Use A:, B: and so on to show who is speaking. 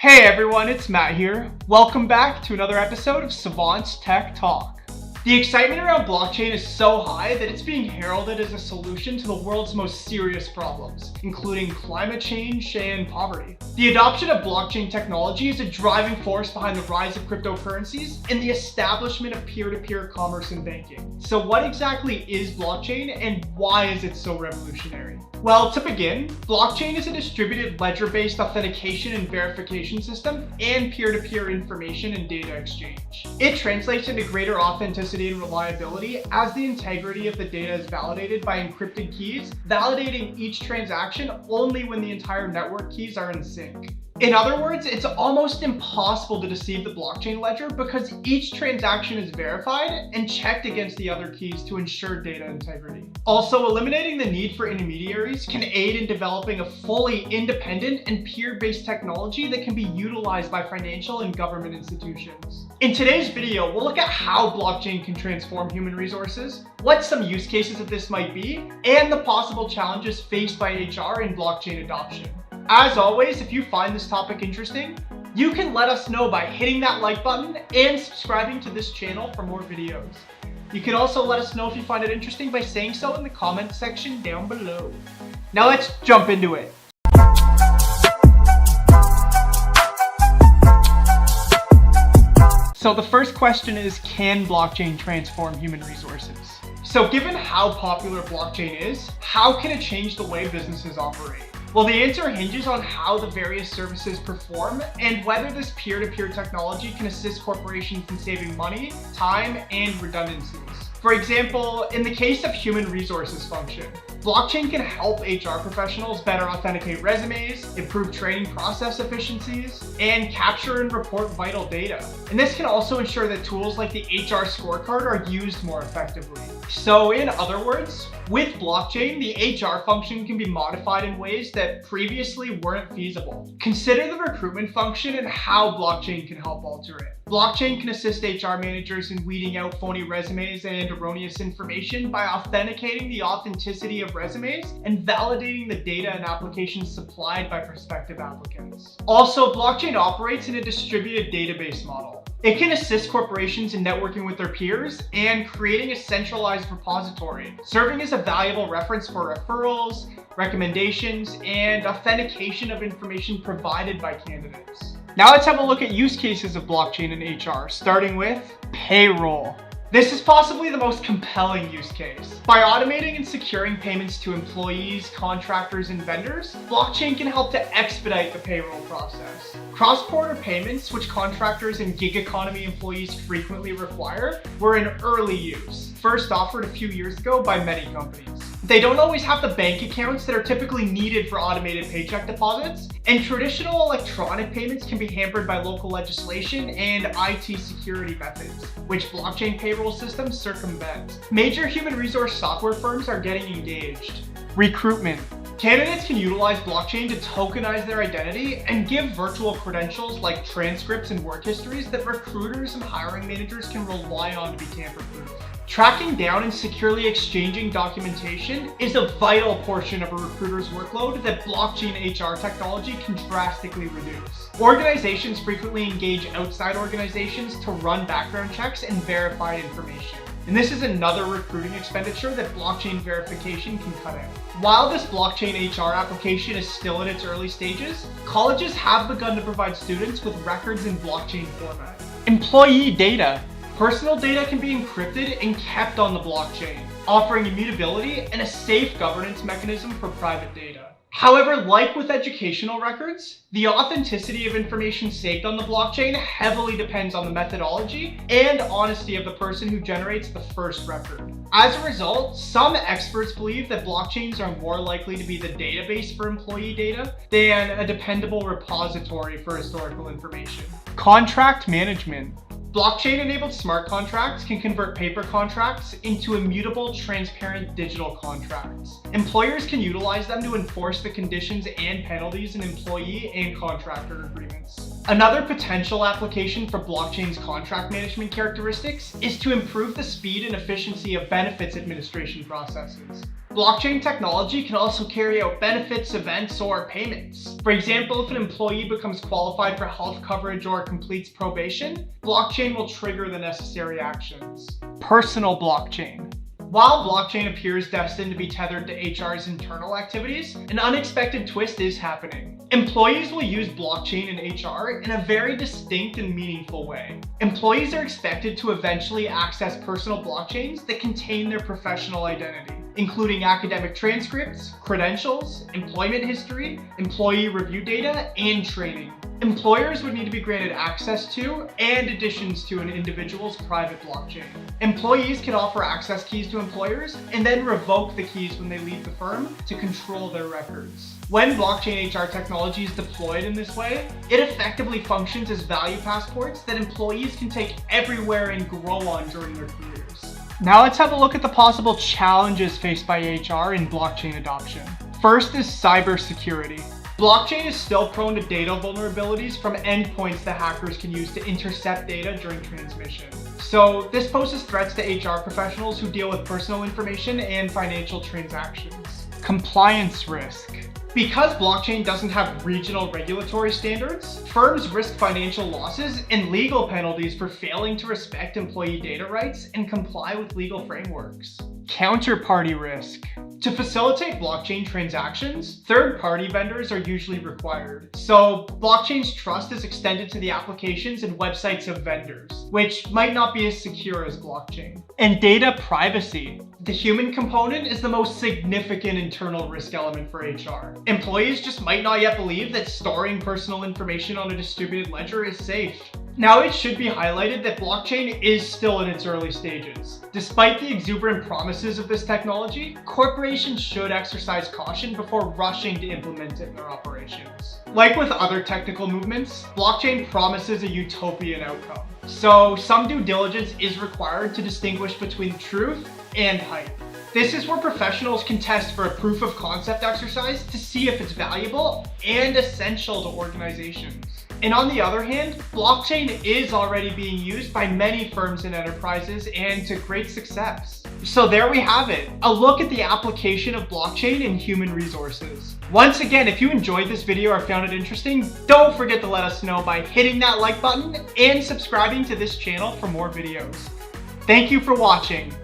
A: Hey everyone, it's Matt here. Welcome back to another episode of Savant's Tech Talk. The excitement around blockchain is so high that it's being heralded as a solution to the world's most serious problems, including climate change and poverty. The adoption of blockchain technology is a driving force behind the rise of cryptocurrencies and the establishment of peer-to-peer commerce and banking. So what exactly is blockchain and why is it so revolutionary? Well, to begin, blockchain is a distributed ledger-based authentication and verification system and peer-to-peer information and data exchange. It translates into greater authenticity and reliability as the integrity of the data is validated by encrypted keys, validating each transaction only when the entire network keys are in sync. In other words, it's almost impossible to deceive the blockchain ledger because each transaction is verified and checked against the other keys to ensure data integrity. Also, eliminating the need for intermediaries can aid in developing a fully independent and peer-based technology that can be utilized by financial and government institutions. In today's video, we'll look at how blockchain can transform human resources, what some use cases of this might be, and the possible challenges faced by HR in blockchain adoption. As always, if you find this topic interesting, you can let us know by hitting that like button and subscribing to this channel for more videos. You can also let us know if you find it interesting by saying so in the comment section down below. Now let's jump into it. So the first question is, can blockchain transform human resources? So given how popular blockchain is, how can it change the way businesses operate? Well, the answer hinges on how the various services perform and whether this peer-to-peer technology can assist corporations in saving money, time, and redundancies. For example, in the case of human resources function, blockchain can help HR professionals better authenticate resumes, improve training process efficiencies, and capture and report vital data. And this can also ensure that tools like the HR scorecard are used more effectively. So in other words, with blockchain, the HR function can be modified in ways that previously weren't feasible. Consider the recruitment function and how blockchain can help alter it. Blockchain can assist HR managers in weeding out phony resumes and erroneous information by authenticating the authenticity of resumes and validating the data and applications supplied by prospective applicants. Also, blockchain operates in a distributed database model. It can assist corporations in networking with their peers and creating a centralized repository, serving as a valuable reference for referrals, recommendations, and authentication of information provided by candidates. Now let's have a look at use cases of blockchain in HR, starting with payroll. This is possibly the most compelling use case. By automating and securing payments to employees, contractors, and vendors, blockchain can help to expedite the payroll process. Cross-border payments, which contractors and gig economy employees frequently require, were in early use, first offered a few years ago by many companies. They don't always have the bank accounts that are typically needed for automated paycheck deposits, and traditional electronic payments can be hampered by local legislation and IT security methods, which blockchain payroll systems circumvent. Major human resource software firms are getting engaged. Recruitment. Candidates can utilize blockchain to tokenize their identity and give virtual credentials like transcripts and work histories that recruiters and hiring managers can rely on to be tamper-proof. Tracking down and securely exchanging documentation is a vital portion of a recruiter's workload that blockchain HR technology can drastically reduce. Organizations frequently engage outside organizations to run background checks and verify information. And this is another recruiting expenditure that blockchain verification can cut out. While this blockchain HR application is still in its early stages, colleges have begun to provide students with records in blockchain format. Employee data. Personal data can be encrypted and kept on the blockchain, offering immutability and a safe governance mechanism for private data. However, like with educational records, the authenticity of information saved on the blockchain heavily depends on the methodology and honesty of the person who generates the first record. As a result, some experts believe that blockchains are more likely to be the database for employee data than a dependable repository for historical information. Contract management. Blockchain-enabled smart contracts can convert paper contracts into immutable, transparent digital contracts. Employers can utilize them to enforce the conditions and penalties in employee and contractor agreements. Another potential application for blockchain's contract management characteristics is to improve the speed and efficiency of benefits administration processes. Blockchain technology can also carry out benefits, events, or payments. For example, if an employee becomes qualified for health coverage or completes probation, blockchain will trigger the necessary actions. Personal blockchain. While blockchain appears destined to be tethered to HR's internal activities, an unexpected twist is happening. Employees will use blockchain in HR in a very distinct and meaningful way. Employees are expected to eventually access personal blockchains that contain their professional identity, including academic transcripts, credentials, employment history, employee review data, and training. Employers would need to be granted access to and additions to an individual's private blockchain. Employees can offer access keys to employers and then revoke the keys when they leave the firm to control their records. When blockchain HR technology is deployed in this way, it effectively functions as value passports that employees can take everywhere and grow on during their careers. Now let's have a look at the possible challenges faced by HR in blockchain adoption. First is cybersecurity. Blockchain is still prone to data vulnerabilities from endpoints that hackers can use to intercept data during transmission. So this poses threats to HR professionals who deal with personal information and financial transactions. Compliance risk. Because blockchain doesn't have regional regulatory standards, firms risk financial losses and legal penalties for failing to respect employee data rights and comply with legal frameworks. Counterparty risk. To facilitate blockchain transactions, third-party vendors are usually required. So blockchain's trust is extended to the applications and websites of vendors, which might not be as secure as blockchain. And data privacy. The human component is the most significant internal risk element for HR. Employees just might not yet believe that storing personal information on a distributed ledger is safe. Now, it should be highlighted that blockchain is still in its early stages. Despite the exuberant promises of this technology, corporations should exercise caution before rushing to implement it in their operations. Like with other technical movements, blockchain promises a utopian outcome. So some due diligence is required to distinguish between truth and hype. This is where professionals can test for a proof of concept exercise to see if it's valuable and essential to organizations. And on the other hand, blockchain is already being used by many firms and enterprises and to great success. So there we have it, a look at the application of blockchain in human resources. Once again, if you enjoyed this video or found it interesting, don't forget to let us know by hitting that like button and subscribing to this channel for more videos. Thank you for watching.